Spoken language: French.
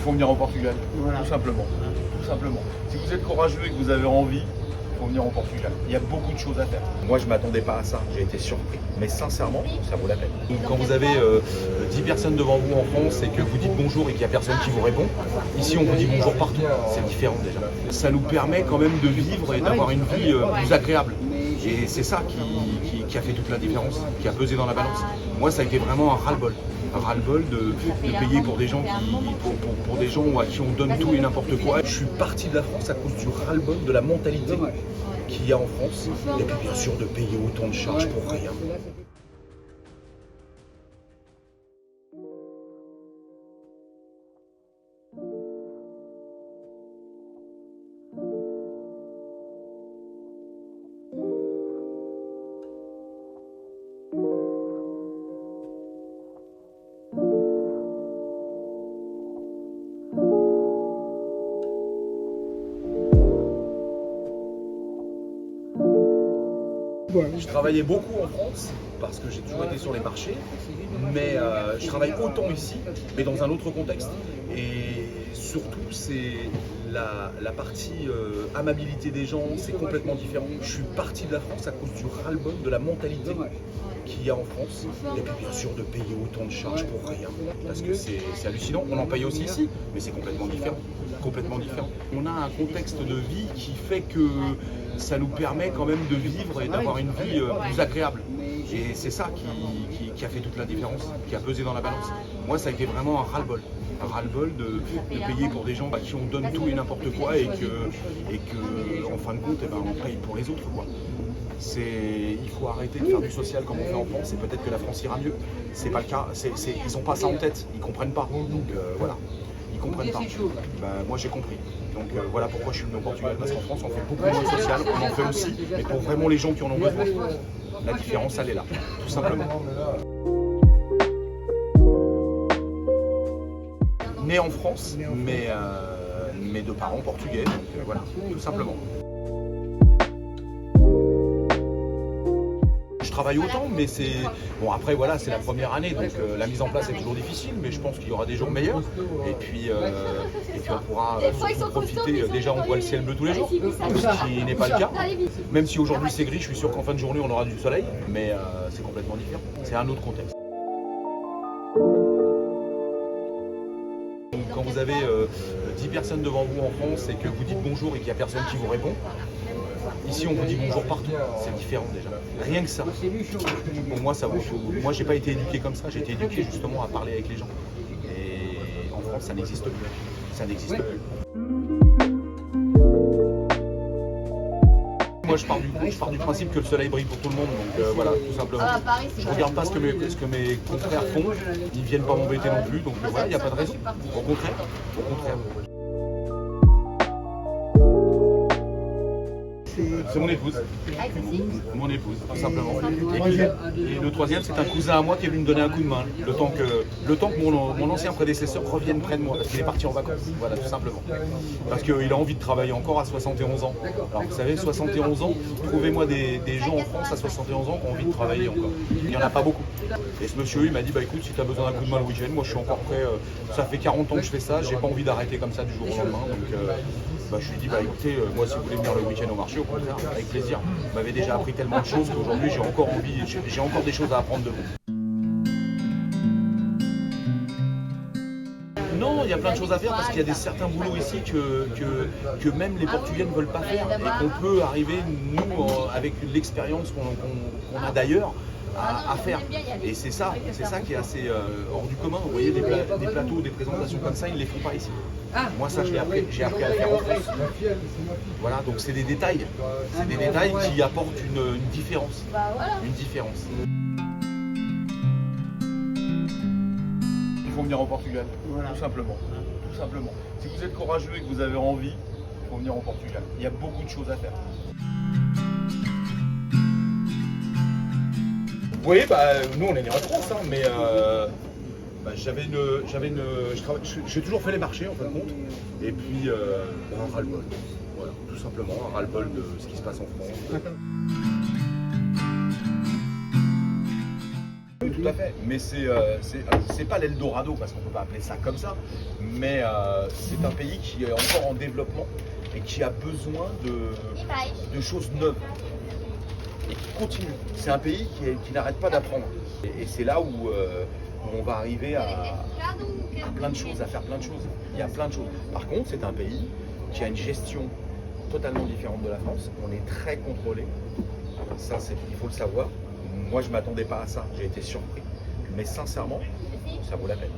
faut venir au Portugal, Voilà. tout simplement. Tout simplement. Si vous êtes courageux et que vous avez envie, il faut venir au Portugal. Il y a beaucoup de choses à faire. Moi, je ne m'attendais pas à ça, j'ai été surpris. Mais sincèrement, ça vaut la peine. Quand vous avez 10 personnes devant vous en France et que vous dites bonjour et qu'il n'y a personne qui vous répond, ici on vous dit bonjour partout. C'est différent déjà. Ça nous permet quand même de vivre et d'avoir une vie plus agréable. Et c'est ça qui a fait toute la différence, qui a pesé dans la balance. Moi, ça a été vraiment un ras-le-bol. Un ras-le-bol de payer pour des gens pour des gens à qui on donne tout et n'importe quoi. Je suis parti de la France à cause du ras-le-bol, de la mentalité qu'il y a en France. Et puis bien sûr de payer autant de charges pour rien. Je travaillais beaucoup en France parce que j'ai toujours été sur les marchés, mais je travaille autant ici, mais dans un autre contexte. Et surtout, c'est la partie amabilité des gens, c'est complètement différent. Je suis parti de la France à cause du ras-le-bol, de la mentalité qu'il y a en France. Et puis bien sûr de payer autant de charges pour rien. Parce que c'est hallucinant. On en paye aussi ici, mais c'est complètement différent. Complètement différent. On a un contexte de vie qui fait que ça nous permet quand même de vivre et d'avoir une vie plus agréable. Et c'est ça qui a fait toute la différence, qui a pesé dans la balance. Moi, ça a été vraiment un ras-le-bol. Un ras-le-bol de payer pour des gens à qui on donne tout et n'importe quoi et que en fin de compte, on paye pour les autres, quoi. Il faut arrêter de faire du social comme on fait en France et peut-être que la France ira mieux. C'est pas le cas. Ils n'ont pas ça en tête, ils comprennent pas. Donc voilà, ils comprennent pas. Moi j'ai compris. Donc voilà pourquoi je suis venu au Portugal. Parce qu'en France on fait beaucoup moins de social, on en fait aussi, mais pour vraiment les gens qui en ont besoin. La différence elle est là, tout simplement. Né en France, mais de parents portugais. Donc voilà, tout simplement. Je travaille autant, mais c'est... Bon, après, voilà, c'est la première année, donc la mise en place est toujours difficile, mais je pense qu'il y aura des jours meilleurs. Et puis on pourra surtout profiter. Déjà, on voit le ciel bleu tous les jours, ce qui n'est pas le cas. Même si aujourd'hui c'est gris, je suis sûr qu'en fin de journée, on aura du soleil, mais c'est complètement différent. C'est un autre contexte. Quand vous avez 10 personnes devant vous en France et que vous dites bonjour et qu'il n'y a personne qui vous répond, ici on vous dit bonjour partout, c'est différent déjà. Rien que ça. Pour moi, ça vaut tout. Moi, j'ai pas été éduqué comme ça, j'ai été éduqué justement à parler avec les gens. Et en France, ça n'existe plus. Ça n'existe plus. Moi, je pars du principe que le soleil brille pour tout le monde, donc voilà, tout simplement. Je regarde pas ce que mes confrères font, ils viennent pas m'embêter non plus, donc voilà, il n'y a pas de raison. Au contraire, au contraire. C'est mon épouse. Mon épouse, tout simplement. Et le troisième, c'est un cousin à moi qui est venu me donner un coup de main. Le temps que mon ancien prédécesseur revienne près de moi, parce qu'il est parti en vacances. Voilà, tout simplement. Parce qu'il a envie de travailler encore à 71 ans. Alors vous savez, 71 ans, trouvez-moi des gens en France à 71 ans qui ont envie de travailler encore. Il n'y en a pas beaucoup. Et ce monsieur, il m'a dit, bah écoute, si tu as besoin d'un coup de main le week-end, moi je suis encore prêt. Ça fait 40 ans que je fais ça, j'ai pas envie d'arrêter comme ça du jour au lendemain. Donc je lui ai dit, bah écoutez, moi si vous voulez venir le week-end au marché, au contraire, avec plaisir. Vous m'avez déjà appris tellement de choses qu'aujourd'hui j'ai encore envie, j'ai encore des choses à apprendre de vous. Non, il y a plein de choses à faire parce qu'il y a certains boulots ici que même les Portugais ne veulent pas faire et qu'on peut arriver, nous, avec l'expérience qu'on a d'ailleurs, à faire. Et c'est ça qui est assez hors du commun. Vous voyez, des plateaux, des présentations comme ça, ils ne les font pas ici. Moi, ça, j'ai appris à le faire en France. Voilà, donc c'est des détails. C'est des détails qui apportent une différence. Une différence. Il faut venir au Portugal, tout simplement. Tout simplement. Si vous êtes courageux et que vous avez envie, il faut venir au Portugal. Il y a beaucoup de choses à faire. Oui, nous on est nés en France, hein, mais j'ai toujours fait les marchés en fin de compte, et puis un ras-le-bol, voilà, tout simplement un ras-le-bol de ce qui se passe en France. Tout à fait, mais c'est pas l'Eldorado parce qu'on peut pas appeler ça comme ça, mais c'est un pays qui est encore en développement et qui a besoin de choses neuves et qui continue. C'est un pays qui n'arrête pas d'apprendre et c'est là où on va arriver à plein de choses, à faire plein de choses. Il y a plein de choses. Par contre, c'est un pays qui a une gestion totalement différente de la France. On est très contrôlé. Ça, il faut le savoir. Moi, je ne m'attendais pas à ça. J'ai été surpris. Mais sincèrement, ça vaut la peine.